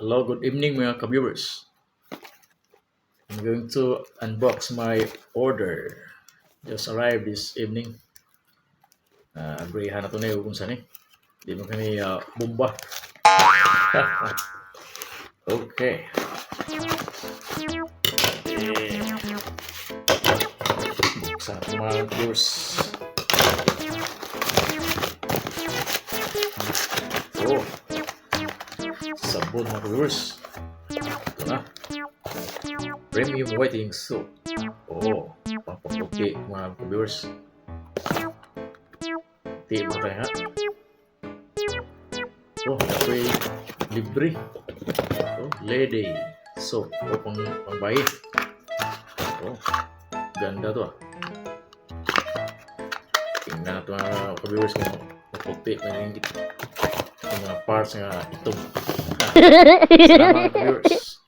Hello, good evening mga ka-viewers. I'm going to unbox my order. Just arrived this evening. Agreehan na ito na yung kung saan eh. Di mo kami bomba. Okay. Sa mga viewers. Oh. Sabon mga viewers. Ito na. Premium whitening soap. Oh, pampaputi mga viewers. Puti mo tayo ha. Oh, ako'y libre. Oh, lady soap. Oh, pangbayi. Oh, ganda to ah. Tingnan na ito mga viewers kung maputi yung mga parts nga itong. Salamat viewers.